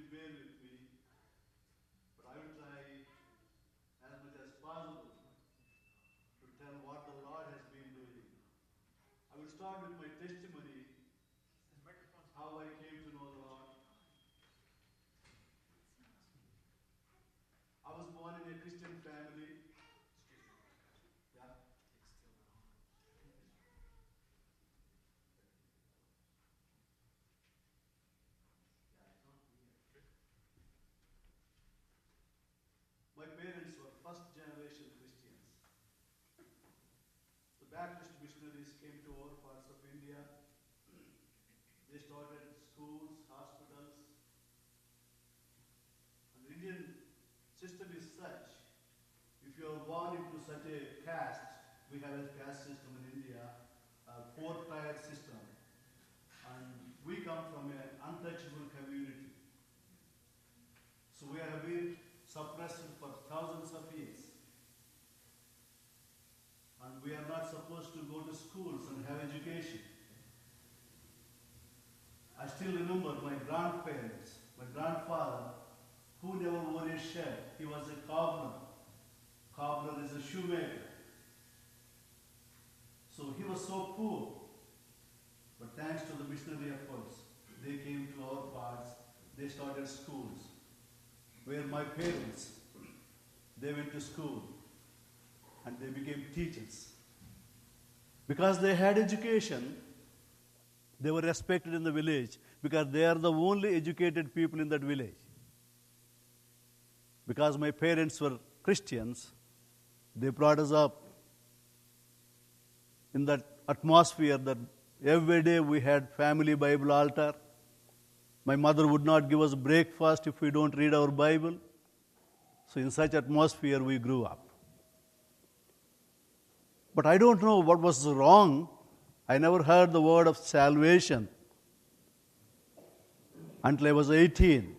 bear with me, but I will try as much as possible to tell what the Lord has been doing. I will start with my testimony, how I came to know the Lord. I was born in a Christian family. Yeah. My parents were first generation Christians. The Baptist missionaries came to our parts of India. They started schools, hospitals. And the Indian system is such, if you are born into such a caste, we have a caste system in India, a four-tier system. And we come from an untouchable community. So we have been suppressed for thousands of years. And we are not supposed to go to schools and have education. I still remember my grandparents, my grandfather, who never wore a shirt. He was a cobbler. Cobbler is a shoemaker. So he was so poor. But thanks to the missionary efforts, they came to our parts. They started schools. Where my parents, they went to school and they became teachers. Because they had education, they were respected in the village because they are the only educated people in that village. Because my parents were Christians, they brought us up in that atmosphere that every day we had family Bible altar. My mother would not give us breakfast if we don't read our Bible. So in such atmosphere we grew up. But I don't know what was wrong. I never heard the word of salvation until I was 18.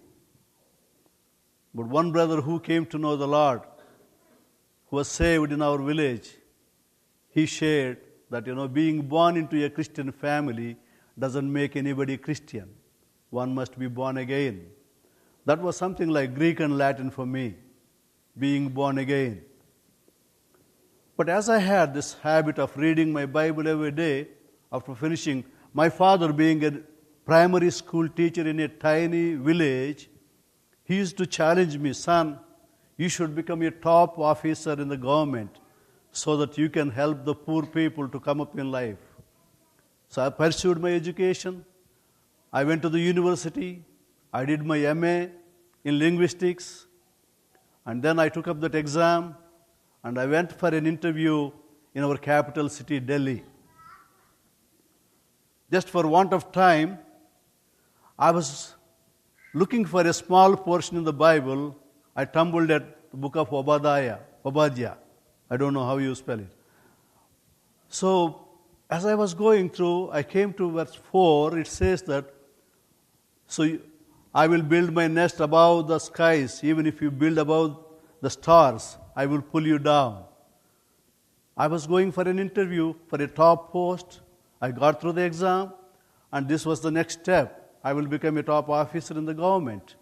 But one brother who came to know the Lord, who was saved in our village, he shared that, being born into a Christian family doesn't make anybody Christian. One must be born again. That was something like Greek and Latin for me, being born again. But as I had this habit of reading my Bible every day, after finishing, my father being a primary school teacher in a tiny village, he used to challenge me, son, you should become a top officer in the government so that you can help the poor people to come up in life. So I pursued my education. I went to the university. I did my MA in linguistics. And then I took up that exam and I went for an interview in our capital city, Delhi. Just for want of time, I was looking for a small portion in the Bible. I tumbled at the book of Obadiah. I don't know how you spell it. So, as I was going through, I came to verse 4. It says that, I will build my nest above the skies. Even if you build above the stars, I will pull you down. I was going for an interview for a top post. I got through the exam, and this was the next step. I will become a top officer in the government.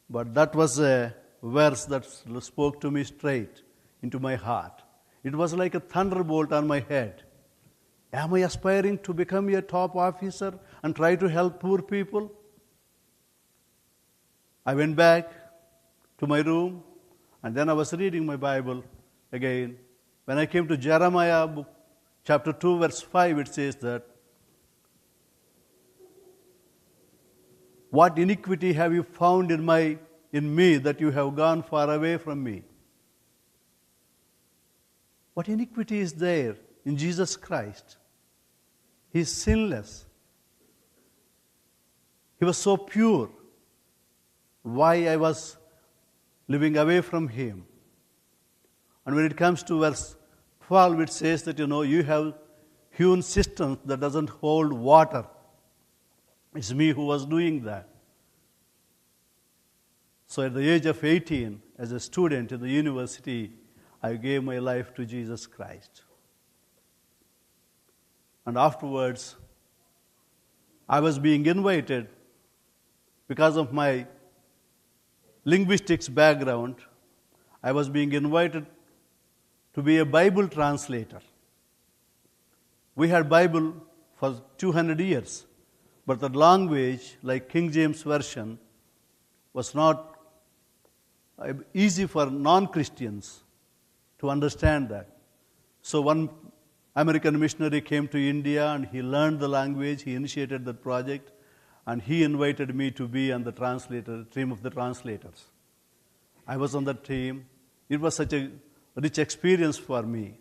But that was a verse that spoke to me straight into my heart. It was like a thunderbolt on my head. Am I aspiring to become a top officer and try to help poor people? I went back to my room, and then I was reading my Bible again. When I came to Jeremiah book, chapter 2, verse 5, it says that, what iniquity have you found in me that you have gone far away from me? What iniquity is there in Jesus Christ? He is sinless. He was so pure. Why I was living away from Him? And when it comes to verse 12, it says that, you have hewn cisterns that doesn't hold water. It's me who was doing that. So at the age of 18, as a student in the university, I gave my life to Jesus Christ. And afterwards, I was being invited because of my linguistics background, I was being invited to be a Bible translator. We had Bible for 200 years, but the language, like King James Version, was not easy for non-Christians to understand that. So one American missionary came to India and he learned the language, he initiated that project, and he invited me to be on the team of the translators. I was on that team. It was such a rich experience for me.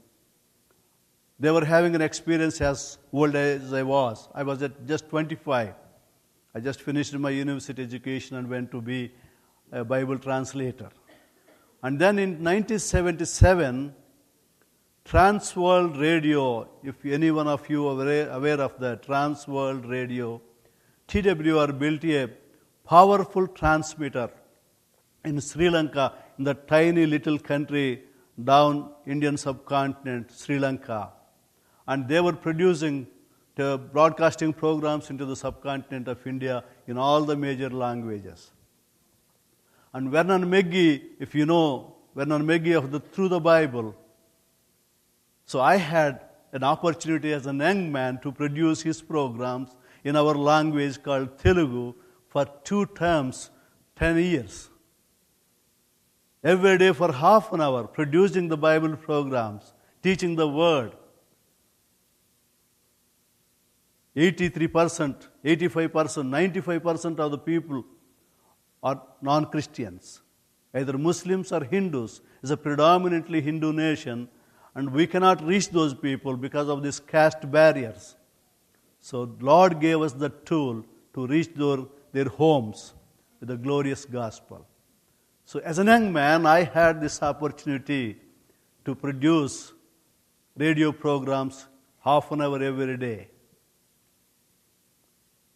They were having an experience as old as I was. I was at just 25. I just finished my university education and went to be a Bible translator. And then in 1977, Transworld Radio, if any one of you are aware of that, Transworld Radio, TWR built a powerful transmitter in Sri Lanka, in the tiny little country down Indian subcontinent, Sri Lanka. And they were producing broadcasting programs into the subcontinent of India in all the major languages. And Vernon McGee, if you know Vernon McGee of Through the Bible, so I had an opportunity as a young man to produce his programs in our language called Telugu for 2 terms, 10 years. Every day for half an hour, producing the Bible programs, teaching the Word. 83%, 85%, 95% of the people are non-Christians, either Muslims or Hindus. It's a predominantly Hindu nation, and we cannot reach those people because of these caste barriers. So Lord gave us the tool to reach their homes with the glorious gospel. So as a young man, I had this opportunity to produce radio programs half an hour every day.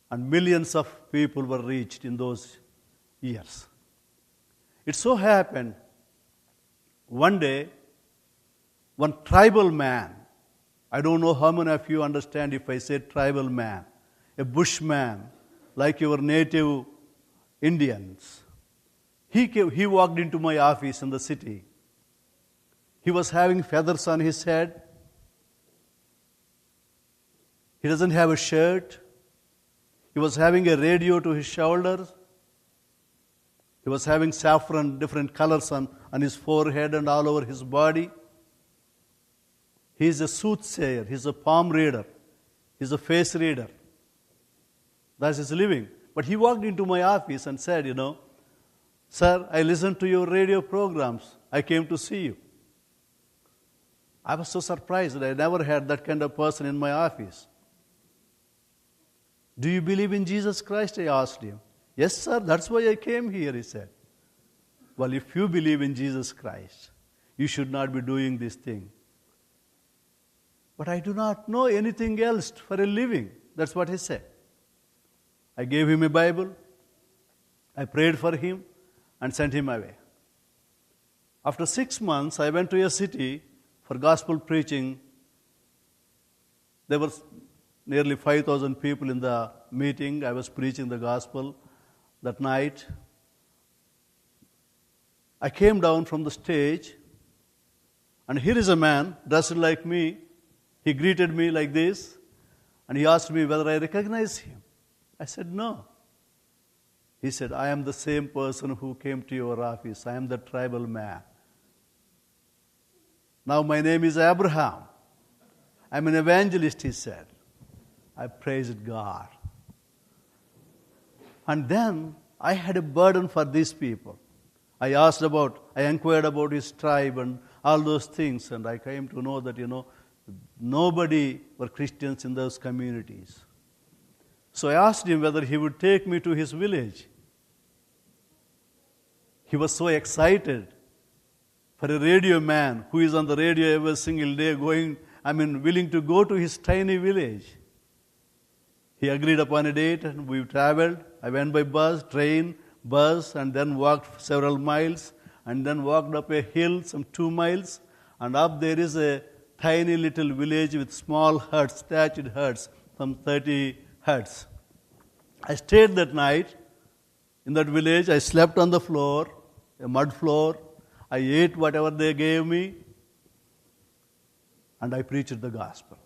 And millions of people were reached in those years. It so happened, one day, one tribal man, I don't know how many of you understand if I say tribal man, a bushman, like your native Indians. He walked into my office in the city. He was having feathers on his head. He doesn't have a shirt. He was having a radio to his shoulders. He was having saffron, different colors on his forehead and all over his body. He is a soothsayer. He is a palm reader. He is a face reader. That's his living. But he walked into my office and said, "Sir, I listened to your radio programs. I came to see you." I was so surprised that I never had that kind of person in my office. "Do you believe in Jesus Christ?" I asked him. "Yes, sir, that's why I came here," he said. "Well, if you believe in Jesus Christ, you should not be doing this thing." "But I do not know anything else for a living." That's what he said. I gave him a Bible. I prayed for him and sent him away. After 6 months, I went to a city for gospel preaching. There were nearly 5,000 people in the meeting. I was preaching the gospel that night. I came down from the stage, and here is a man dressed like me. He greeted me like this, and he asked me whether I recognize him. I said, "No." He said, "I am the same person who came to your office. I am the tribal man. Now my name is Abraham. I'm an evangelist," he said. I praised God. And then I had a burden for these people. I inquired about his tribe and all those things, and I came to know that, nobody were Christians in those communities. So I asked him whether he would take me to his village. He was so excited. For a radio man who is on the radio every single day willing to go to his tiny village. He agreed upon a date and we traveled. I went by train, bus, and then walked several miles, and then walked up a hill, some 2 miles, and up there is a tiny little village with small huts, thatched huts, some 30 huts. I stayed that night, In that village, I slept on the floor, a mud floor. I ate whatever they gave me, and I preached the gospel.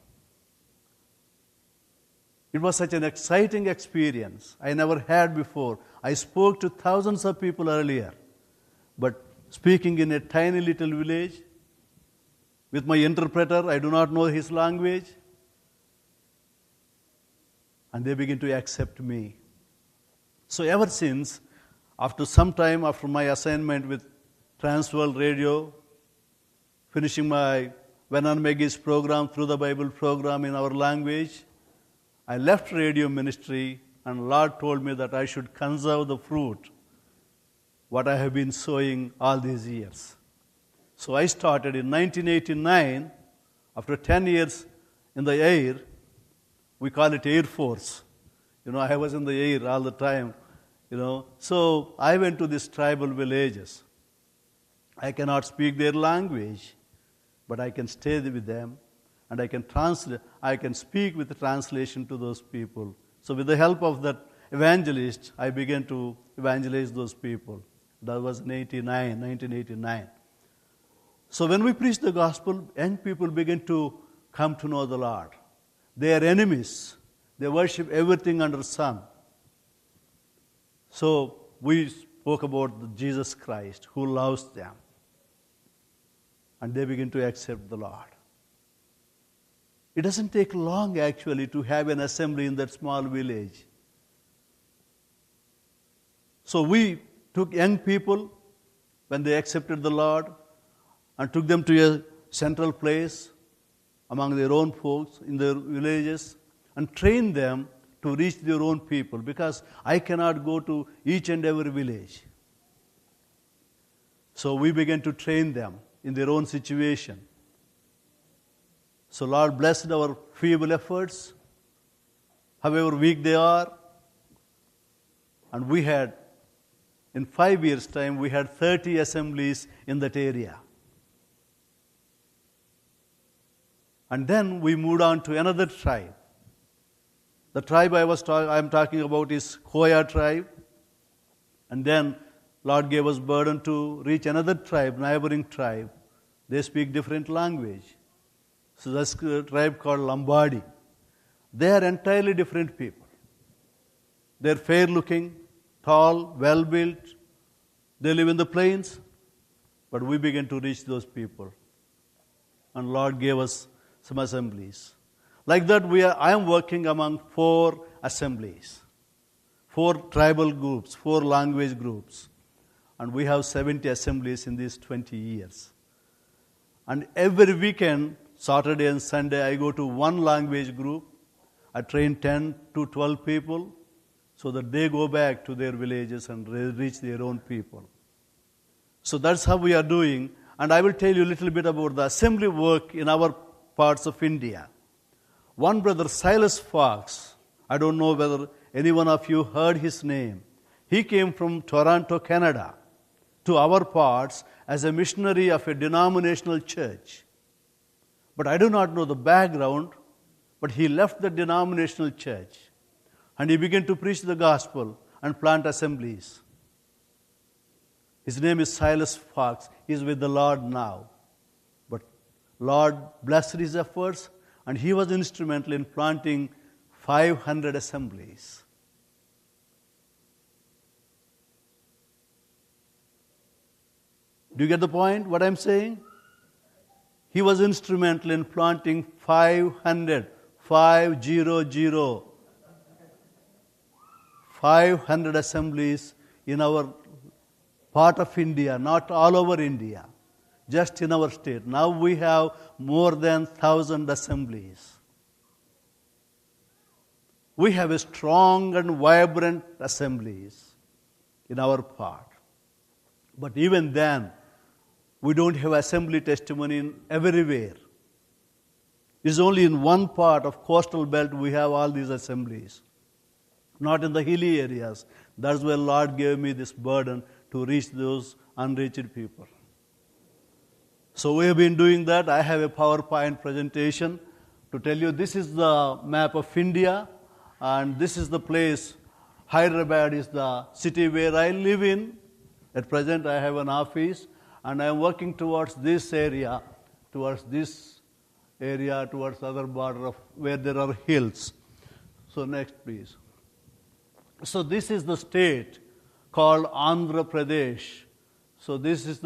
It was such an exciting experience I never had before. I spoke to thousands of people earlier, but speaking in a tiny little village with my interpreter, I do not know his language, and they begin to accept me. So ever since, after some time after my assignment with Transworld Radio, finishing my Vernon McGee's program, Through the Bible program in our language, I left radio ministry, and Lord told me that I should conserve the fruit, what I have been sowing all these years. So I started in 1989, after 10 years in the air. We call it Air Force. I was in the air all the time, So I went to these tribal villages. I cannot speak their language, but I can stay with them, and I can speak with the translation to those people. So with the help of that evangelist, I began to evangelize those people. That was in 1989. So when we preach the gospel, young people begin to come to know the Lord. They are enemies. They worship everything under the sun. So we spoke about Jesus Christ who loves them. And they begin to accept the Lord. It doesn't take long actually to have an assembly in that small village. So we took young people when they accepted the Lord and took them to a central place among their own folks in their villages and trained them to reach their own people, because I cannot go to each and every village. So we began to train them in their own situation. So Lord blessed our feeble efforts, however weak they are. And we had, in 5 years' time, we had 30 assemblies in that area. And then we moved on to another tribe. The tribe I'm talking about is Khoya tribe. And then Lord gave us burden to reach another tribe, neighboring tribe. They speak different language. So that's a tribe called Lombardi. They are entirely different people. They're fair-looking, tall, well-built. They live in the plains. But we began to reach those people. And Lord gave us some assemblies. Like that, I am working among 4 assemblies, 4 tribal groups, 4 language groups. And we have 70 assemblies in these 20 years. And every weekend, Saturday and Sunday, I go to one language group. I train 10 to 12 people so that they go back to their villages and reach their own people. So that's how we are doing. And I will tell you a little bit about the assembly work in our parts of India. One brother, Silas Fox, I don't know whether any one of you heard his name. He came from Toronto, Canada, to our parts as a missionary of a denominational church. But I do not know the background, but he left the denominational church and he began to preach the gospel and plant assemblies. His name is Silas Fox. He is with the Lord now. But Lord blessed his efforts, and he was instrumental in planting 500 assemblies. Do you get the point, what I'm saying? He was instrumental in planting 500 assemblies in our part of India, not all over India, just in our state. Now we have more than 1,000 assemblies. We have a strong and vibrant assemblies in our part. But even then, we don't have assembly testimony in everywhere. It's only in one part of coastal belt we have all these assemblies. Not in the hilly areas. That's where Lord gave me this burden to reach those unreached people. So we have been doing that. I have a PowerPoint presentation to tell you this is the map of India, and this is the place Hyderabad is the city where I live in. At present, I have an office, and I am working towards this area, towards other border of where there are hills. So next, please. So this is the state called Andhra Pradesh. So this is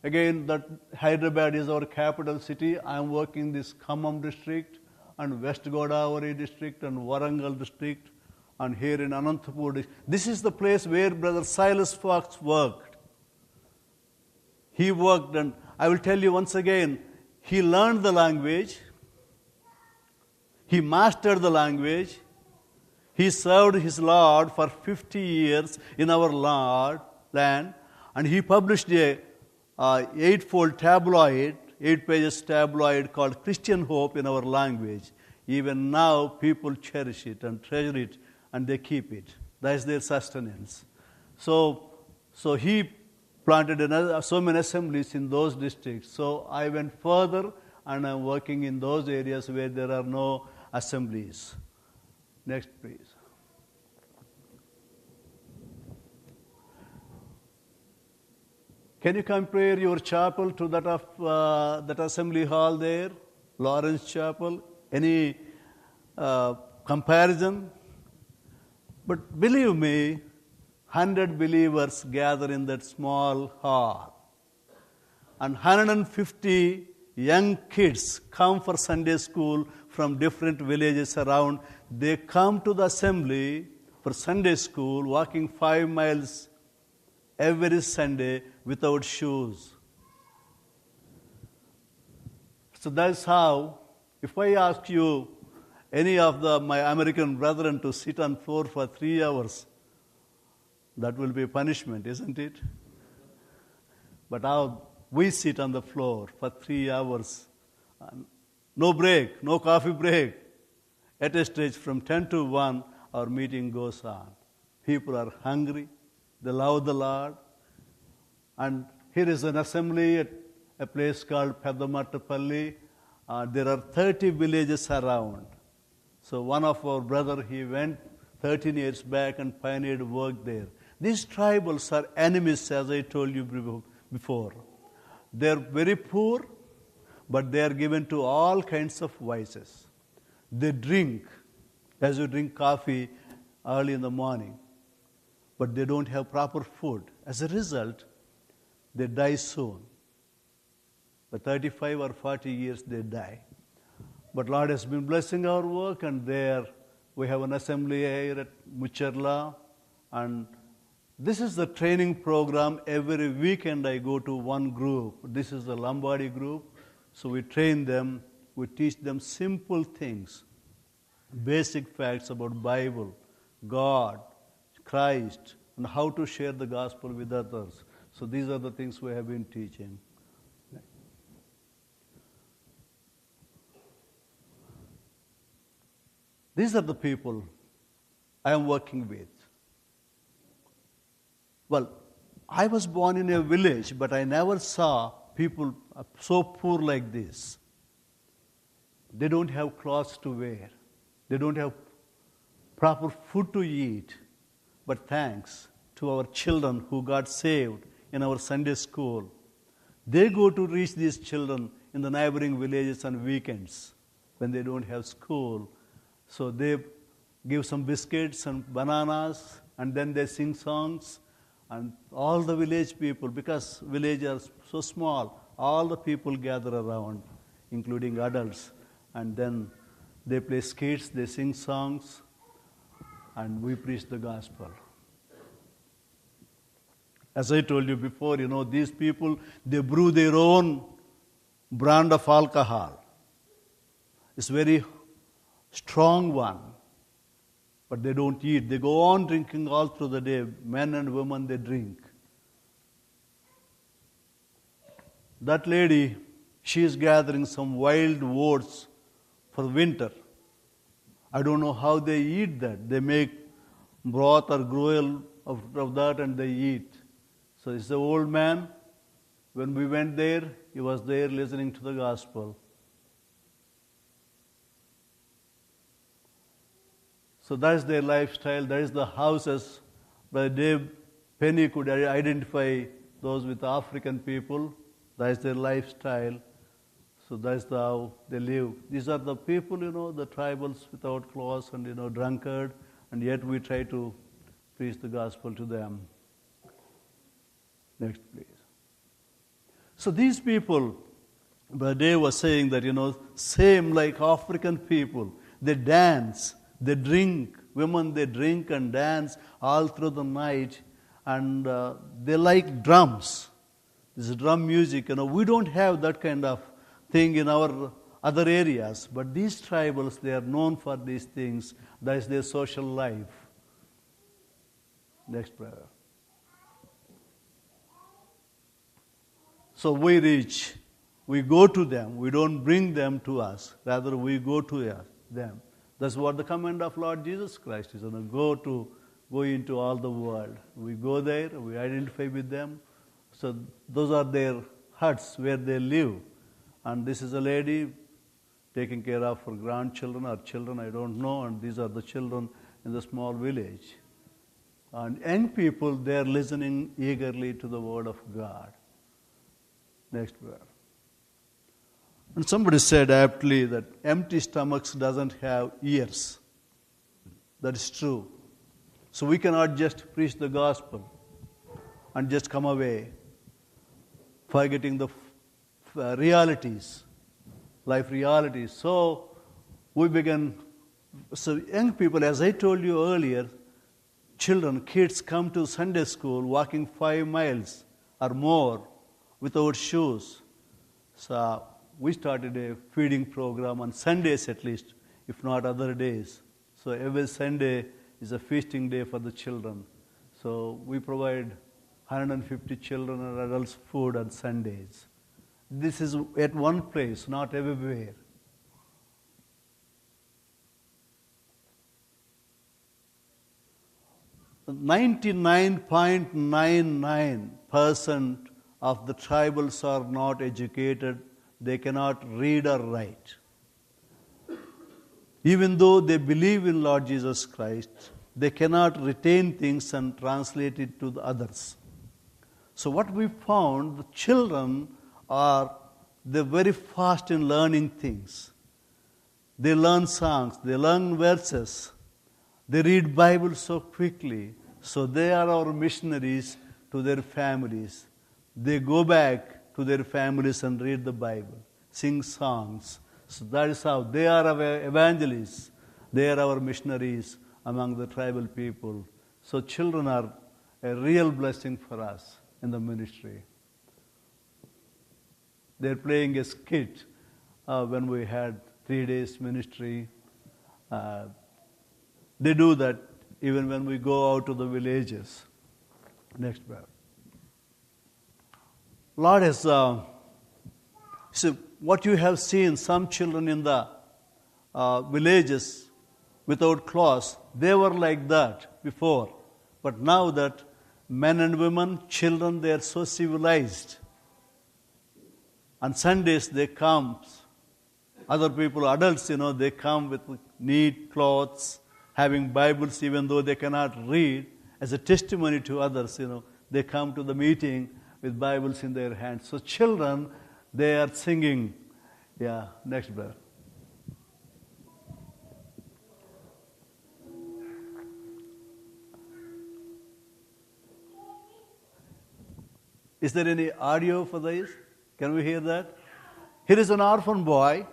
again, that Hyderabad is our capital city. I am working in this Khammam district and West Godavari district and Warangal district and here in Anantapur district. This is the place where Brother Silas Fox worked. He worked, and I will tell you once again, he learned the language, he mastered the language, he served his Lord for 50 years in our land, and he published a 8-fold tabloid, 8 pages tabloid called Christian Hope in our language. Even now, people cherish it and treasure it, and they keep it. That is their sustenance. So he planted so many assemblies in those districts. So I went further, and I'm working in those areas where there are no assemblies. Next, please. Can you compare your chapel to that of that assembly hall there, Lawrence Chapel? Any comparison? But believe me, 100 believers gather in that small hall, and 150 young kids come for Sunday school from different villages around. They come to the assembly for Sunday school, walking 5 miles every Sunday without shoes. So that's how, if I ask you, any of my American brethren to sit on floor for 3 hours, that will be punishment, isn't it? But how we sit on the floor for 3 hours, no break, no coffee break. At a stage from 10 to 1, our meeting goes on. People are hungry, they love the Lord. And here is an assembly at a place called Peddamattapalli. There are 30 villages around. So one of our brother, he went 13 years back and pioneered work there. These tribals are enemies, as I told you before. They are very poor, but they are given to all kinds of vices. They drink, as you drink coffee early in the morning, but they don't have proper food. As a result, they die soon. By 35 or 40 years, they die. But Lord has been blessing our work, and there we have an assembly here at Mucharla, and this is the training program. Every weekend I go to one group. This is the Lombardy group. So we train them, we teach them simple things, basic facts about Bible, God, Christ, and how to share the gospel with others. So these are the things we have been teaching. These are the people I am working with. Well, I was born in a village, but I never saw people so poor like this. They don't have clothes to wear. They don't have proper food to eat. But thanks to our children who got saved in our Sunday school, they go to reach these children in the neighboring villages on weekends when they don't have school. So they give some biscuits and bananas, and then they sing songs. And all the village people, because villages are so small, all the people gather around, including adults. And then they play skits, they sing songs, and we preach the gospel. As I told you before, these people, they brew their own brand of alcohol. It's very strong one. But they don't eat. They go on drinking all through the day. Men and women, they drink. That lady, she is gathering some wild oats for winter. I don't know how they eat that. They make broth or gruel of that and they eat. So it's the old man. When we went there, he was there listening to the gospel. So that is their lifestyle. That is the houses. By Dave Penny could identify those with African people. That is their lifestyle. So that's how they live. These are the people, the tribals without clothes and, drunkard, and yet we try to preach the gospel to them. Next, please. So these people, Dave was saying that, same like African people, they dance, they drink. Women, they drink and dance all through the night, and they like drums. This is drum music. We don't have that kind of thing in our other areas, but these tribals, they are known for these things. That is their social life. Next prayer. So we reach, we go to them. We don't bring them to us. Rather, we go to them. That's what the command of Lord Jesus Christ is. Go into all the world. We go there, we identify with them. So those are their huts where they live. And this is a lady taking care of her grandchildren or children, I don't know. And these are the children in the small village. And young people, they are listening eagerly to the word of God. Next verse. And somebody said aptly that empty stomachs doesn't have ears. That is true. So we cannot just preach the gospel and just come away, forgetting the realities, life realities. So we began, so young people, as I told you earlier, kids come to Sunday school walking 5 miles or more without shoes. So we started a feeding program on Sundays at least, if not other days. So every Sunday is a feasting day for the children. So we provide 150 children and adults food on Sundays. This is at one place, not everywhere. .99% of the tribals are not educated. They cannot read or write. Even though they believe in Lord Jesus Christ, they cannot retain things and translate it to the others. So what we found, the children they're very fast in learning things. They learn songs, they learn verses, they read Bible so quickly. So they are our missionaries to their families. They go back to their families and read the Bible, sing songs. So that is how they are our evangelists. They are our missionaries among the tribal people. So children are a real blessing for us in the ministry. They're playing a skit when we had 3 days ministry. They do that even when we go out to the villages. Next verse. Lord has, so what you have seen, some children in the villages without clothes, they were like that before. But now that men and women, children, they are so civilized. On Sundays they come, other people, adults, they come with neat clothes, having Bibles even though they cannot read, as a testimony to others, they come to the meeting with Bibles in their hands. So children, they are singing. Yeah, next verse. Is there any audio for this? Can we hear that? Here is an orphan boy.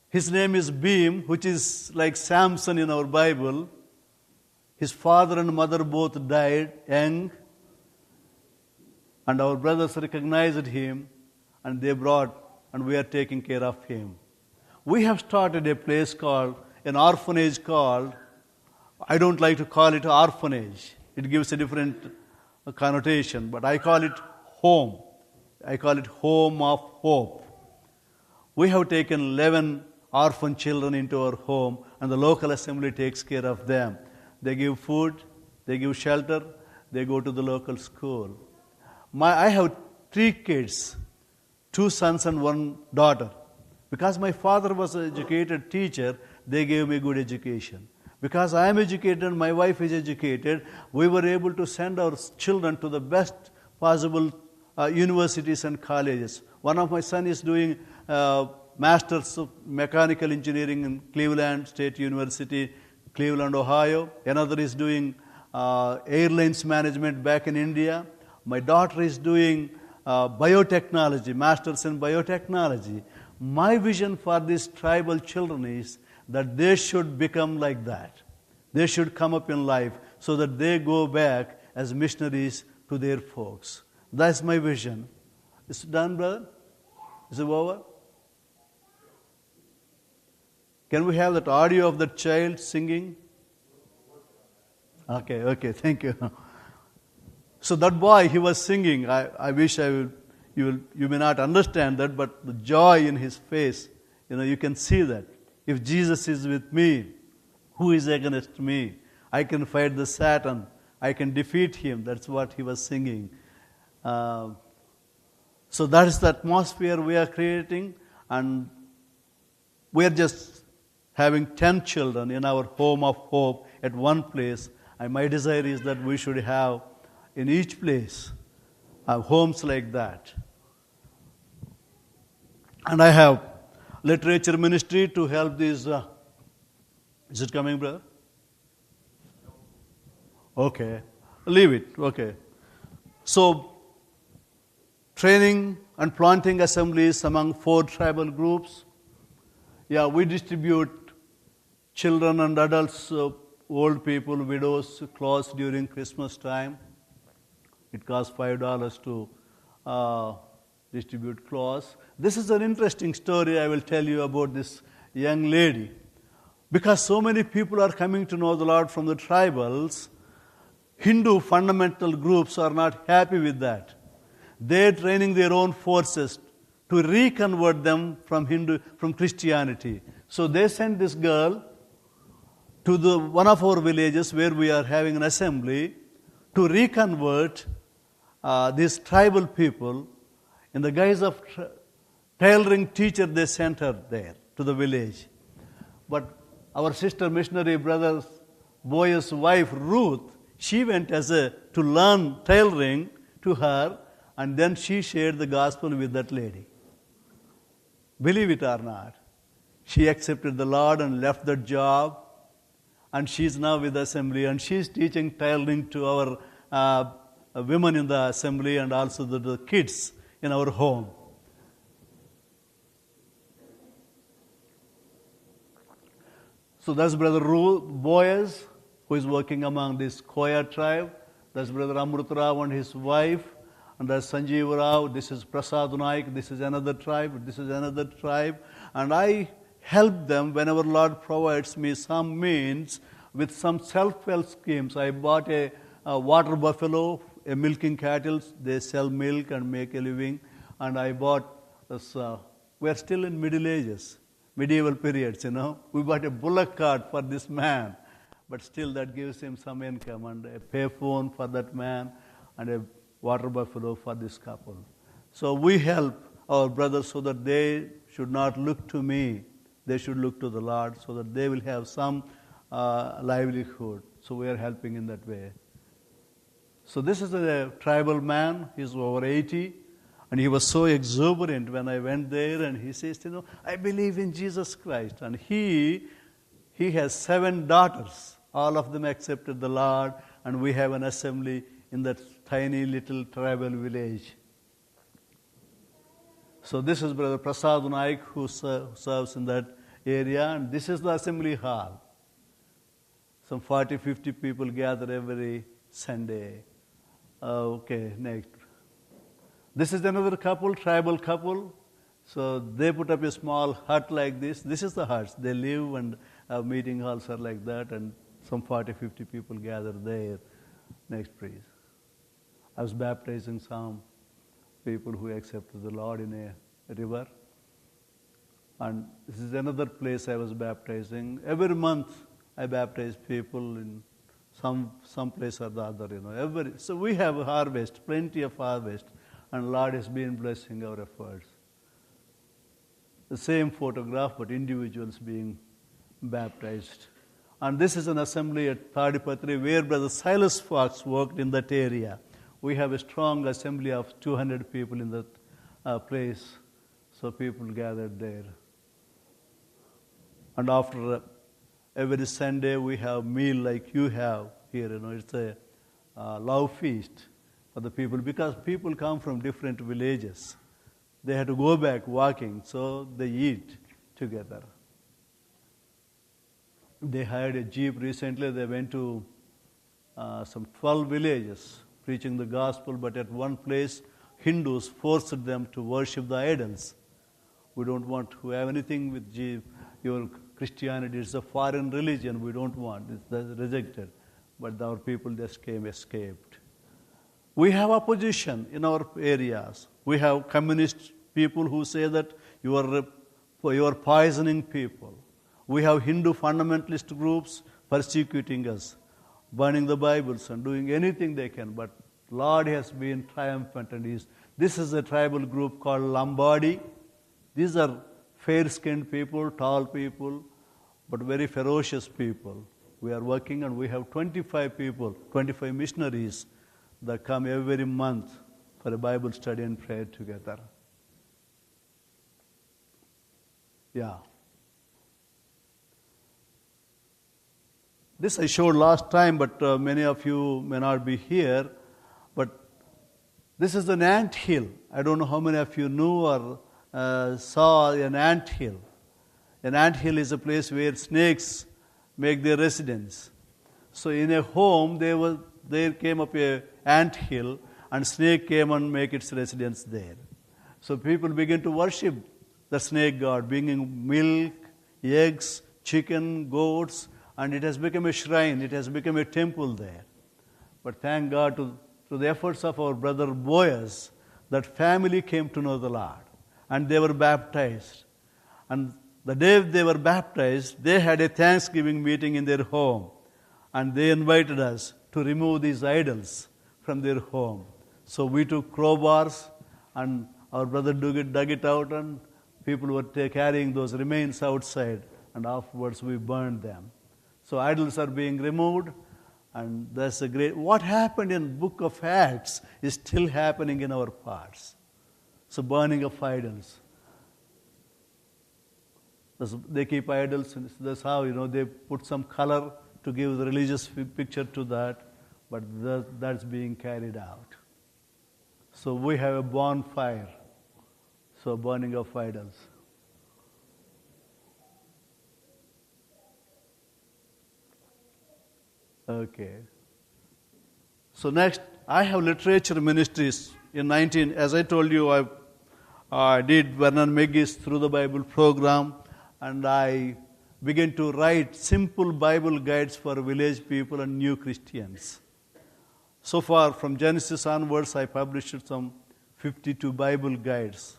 His name is Beam, which is like Samson in our Bible. His father and mother both died young. And our brothers recognized him, and they brought, and we are taking care of him. We have started a place called, an orphanage called, I don't like to call it orphanage. It gives a different connotation, but I call it home. I call it Home of Hope. We have taken 11 orphan children into our home, and the local assembly takes care of them. They give food, they give shelter, they go to the local school. I have 3 kids, 2 sons and 1 daughter. Because my father was an educated teacher, they gave me good education. Because I am educated, my wife is educated, we were able to send our children to the best possible universities and colleges. One of my son is doing Masters of Mechanical Engineering in Cleveland State University, Cleveland, Ohio. Another is doing airlines management back in India. My daughter is doing biotechnology, Masters in biotechnology. My vision for these tribal children is that they should become like that. They should come up in life so that they go back as missionaries to their folks. That's my vision. Is it done, brother? Is it over? Can we have that audio of that child singing? Okay, thank you. So that boy, he was singing. I wish you may not understand that, but the joy in his face, you can see that. If Jesus is with me, who is against me? I can fight the Satan. I can defeat him. That's what he was singing. So that is the atmosphere we are creating, and we are just having 10 children in our home of hope at one place. And my desire is that we should have in each place homes like that. And I have literature ministry to help these. Is it coming, brother? Okay. Leave it. Okay. So, training and planting assemblies among 4 tribal groups. Yeah, we distribute children and adults, old people, widows, clothes during Christmas time. It costs $5 to distribute clothes. This is an interesting story I will tell you about this young lady. Because so many people are coming to know the Lord from the tribals, Hindu fundamental groups are not happy with that. They're training their own forces to reconvert them from Christianity. So they sent this girl to one of our villages where we are having an assembly to reconvert these tribal people. In the guise of tailoring teacher, they sent her there to the village. But our sister missionary brother Boy's wife Ruth, she went to learn tailoring to her, and then she shared the gospel with that lady. Believe it or not, she accepted the Lord and left that job, and she's now with the assembly, and she's teaching tailoring to our women in the assembly and also the kids in our home. So that's Brother Boaz, who is working among this Koya tribe. That's Brother Amrutrao and his wife. And that's Sanjeev Rao. This is Prasad Naik. This is another tribe. This is another tribe. And I help them whenever Lord provides me some means with some self-help schemes. I bought a water buffalo, a milking cattle. They sell milk and make a living. And I bought this, we are still in Middle Ages, medieval periods, We bought a bullock cart for this man. But still that gives him some income, and a payphone for that man, and a water buffalo for this couple. So we help our brothers so that they should not look to me. They should look to the Lord so that they will have some livelihood. So we are helping in that way. So this is a tribal man. He's over 80. And he was so exuberant when I went there, and he says, I believe in Jesus Christ. And he has 7 daughters. All of them accepted the Lord, and we have an assembly in that tiny little tribal village. So this is Brother Prasad Naik who serves in that area, and this is the assembly hall. Some 40-50 people gather every Sunday. Okay, next. This is another couple, tribal couple. So they put up a small hut like this. This is the huts. They live, and meeting halls are like that, and some 40-50 people gather there. Next, please. I was baptizing some people who accepted the Lord in a river. And this is another place I was baptizing. Every month I baptize people in some place or the other, So we have a harvest, plenty of harvest, and Lord has been blessing our efforts. The same photograph, but individuals being baptized. And this is an assembly at Tadipatri where Brother Silas Fox worked in that area. We have a strong assembly of 200 people in that place. So people gathered there. And after every Sunday we have meal like you have here. It's a love feast for the people because people come from different villages. They had to go back walking, so they eat together. They hired a jeep recently. They went to some 12 villages preaching the gospel, but at one place, Hindus forced them to worship the idols. We don't want to have anything with your Christianity. It's a foreign religion. We don't want. It's rejected. But our people just escaped. We have opposition in our areas. We have communist people who say that you are poisoning people. We have Hindu fundamentalist groups persecuting us, burning the Bibles and doing anything they can. But Lord has been triumphant, and this is a tribal group called Lambadi. These are fair-skinned people, tall people, but very ferocious people. We are working, and we have 25 people, 25 missionaries that come every month for a Bible study and prayer together. Yeah. This I showed last time, but many of you may not be here. But this is an ant hill. I don't know how many of you knew or saw an ant hill. An ant hill is a place where snakes make their residence. So in a home, there came up a ant hill, and snake came and make its residence there. So people begin to worship the snake god, bringing milk, eggs, chicken, goats, and it has become a shrine. It has become a temple there. But thank God to the efforts of our brother Boaz, that family came to know the Lord, and they were baptized. And the day they were baptized, they had a Thanksgiving meeting in their home, and they invited us to remove these idols from their home. So we took crowbars, and our brother dug it out, and people were carrying those remains outside, and afterwards we burned them. So idols are being removed, and that's a great... What happened in Book of Acts is still happening in our parts. So burning of idols. They keep idols, and that's how, they put some color to give the religious picture to that, but that's being carried out. So we have a bonfire, so burning of idols. Okay. So next, I have literature ministries. As I told you, I did Vernon McGee's Through the Bible program, and I began to write simple Bible guides for village people and new Christians. So far, from Genesis onwards, I published some 52 Bible guides,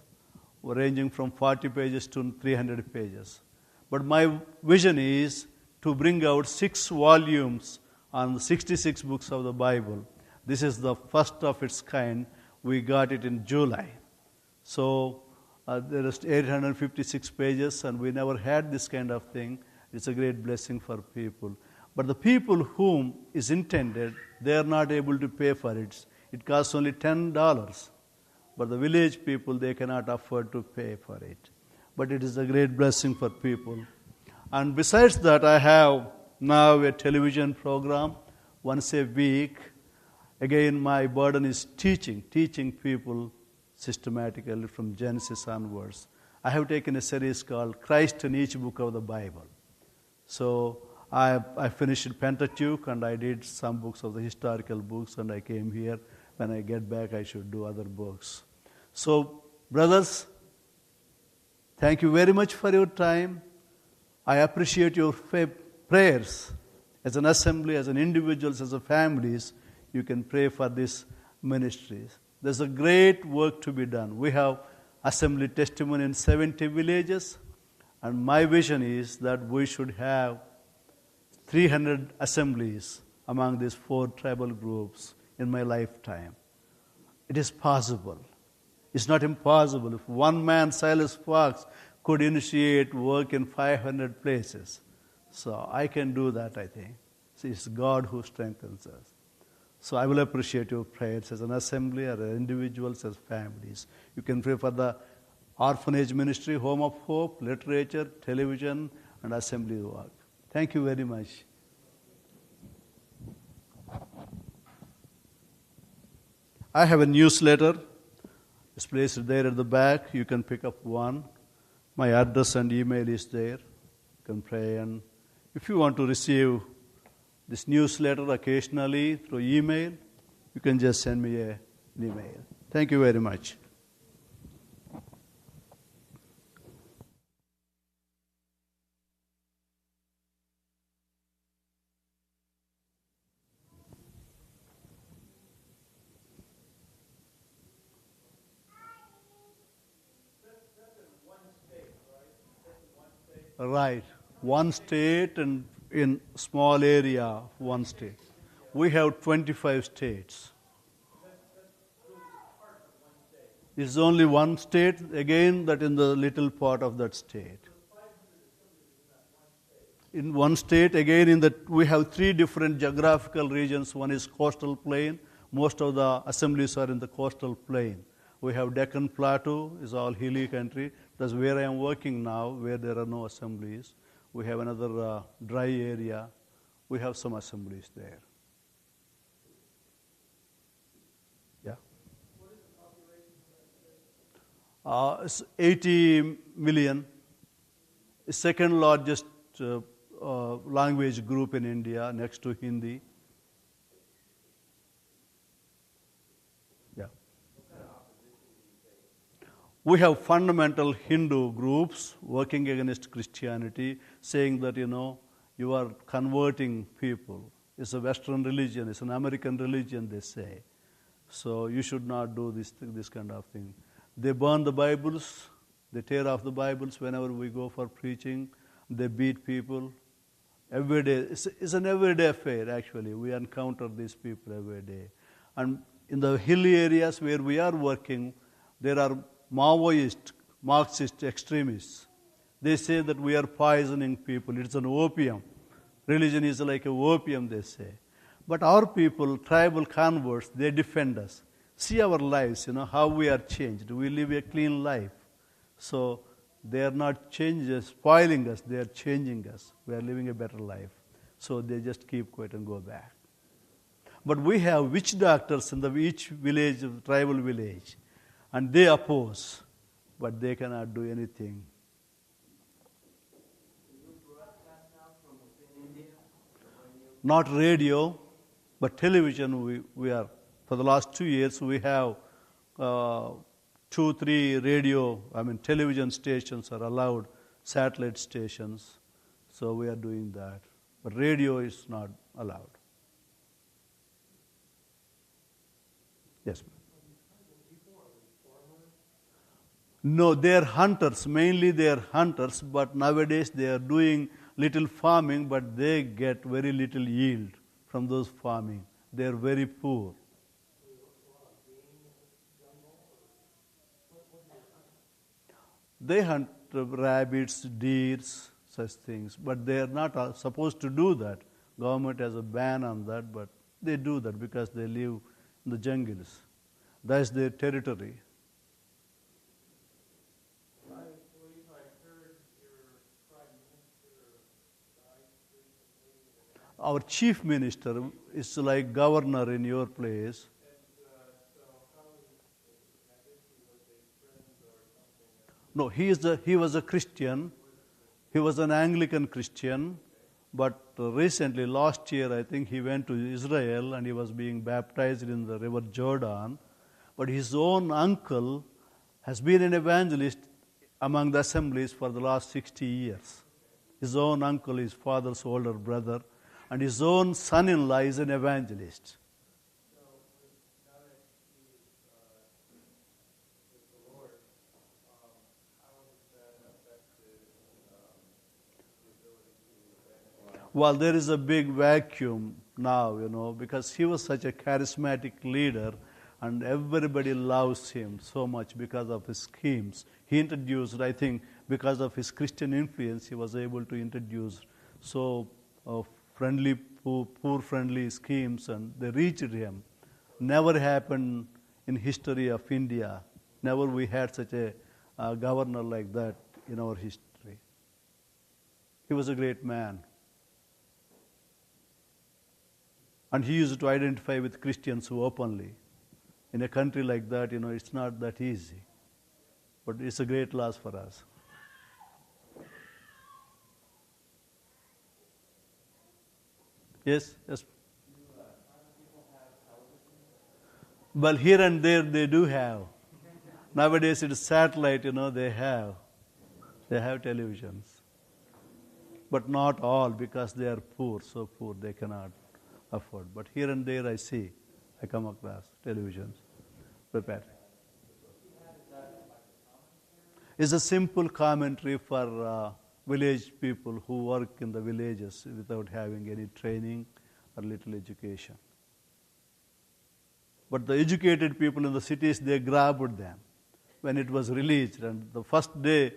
ranging from 40 pages to 300 pages. But my vision is to bring out 6 volumes on the 66 books of the Bible. This is the first of its kind. We got it in July. So there is 856 pages, and we never had this kind of thing. It's a great blessing for people. But the people whom is intended, they are not able to pay for it. It costs only $10. But the village people, they cannot afford to pay for it. But it is a great blessing for people. And besides that, I have now a television program once a week. Again, my burden is teaching people systematically from Genesis onwards. I have taken a series called Christ in Each Book of the Bible. So I finished Pentateuch, and I did some books of the historical books, and I came here. When I get back, I should do other books. So, brothers, thank you very much for your time. I appreciate your prayers. As an assembly, as an individuals, as a families, you can pray for these ministries. There's a great work to be done. We have assembly testimony in 70 villages, and my vision is that we should have 300 assemblies among these 4 tribal groups in my lifetime. It is possible. It's not impossible. If one man, Silas Fox, could initiate work in 500 places, So I can do that, I think. See, it's God who strengthens us. So I will appreciate your prayers as an assembly, or as individuals, as families. You can pray for the orphanage ministry, Home of Hope, literature, television, and assembly work. Thank you very much. I have a newsletter. It's placed there at the back. You can pick up one. My address and email is there. You can pray. And if you want to receive this newsletter occasionally through email, you can just send me an email. Thank you very much. Right. One state and in small area, one state. We have 25 states. It's only one state, again, that in the little part of that state. In one state, again, in that we have three different geographical regions. One is coastal plain. Most of the assemblies are in the coastal plain. We have Deccan Plateau, is all hilly country. That's where I am working now, where there are no assemblies. We have another dry area. We have some assemblies there. Yeah. What is the population of that state? It's 80 million. The second largest language group in India, next to Hindi. Yeah. What kind of opposition do you face? We have fundamental Hindu groups working against Christianity, saying that, you are converting people. It's a Western religion, it's an American religion, they say. So you should not do this kind of thing. They burn the Bibles, they tear off the Bibles whenever we go for preaching. They beat people. Every day, it's an everyday affair, actually. We encounter these people every day. And in the hilly areas where we are working, there are Maoist, Marxist extremists. They say that we are poisoning people. It's an opium. Religion is like an opium, they say. But our people, tribal converts, they defend us. See our lives, how we are changed. We live a clean life. So they are not spoiling us, they are changing us. We are living a better life. So they just keep quiet and go back. But we have witch doctors in each village, tribal village, and they oppose, but they cannot do anything. Do you broadcast now from within India? Not radio, but television. We are, for the last 2 years, we have 2-3 television stations are allowed, satellite stations. So we are doing that. But radio is not allowed. Yes, ma'am. No, they are hunters. Mainly they are hunters, but nowadays they are doing little farming, but they get very little yield from those farming. They are very poor. They hunt rabbits, deers, such things, but they are not supposed to do that. Government has a ban on that, but they do that because they live in the jungles. That is their territory. I believe I heard your Prime Minister died recently. Our chief minister is like governor in your place. And so how is, I guess he was a friend or something. No, he was a Christian. He was an Anglican Christian. But recently, last year, I think he went to Israel and he was being baptized in the river Jordan. But his own uncle has been an evangelist among the assemblies for the last 60 years. His own uncle is father's older brother, and his own son-in-law is an evangelist. So now that he is with the Lord, how has that affected the ability to evangelize? Well, there is a big vacuum now, because he was such a charismatic leader, and everybody loves him so much because of his schemes. He introduced, I think, because of his Christian influence, he was able to introduce so friendly, poor friendly schemes, and they reached him. Never happened in history of India. Never we had such a governor like that in our history. He was a great man. And he used to identify with Christians openly. In a country like that, it's not that easy. But it's a great loss for us. Yes, yes. Well, here and there they do have. Nowadays it's satellite, they have. They have televisions. But not all, because they are poor, so poor they cannot afford. But here and there I come across televisions. Prepared. It's a simple commentary for village people who work in the villages without having any training or little education. But the educated people in the cities, they grabbed them when it was released. And the first day,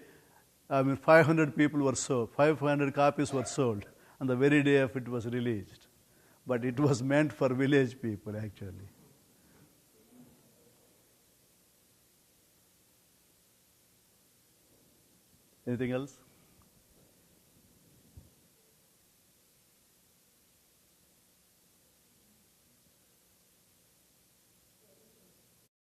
500 people were sold, 500 copies were sold on the very day of it was released. But it was meant for village people, actually. Anything else?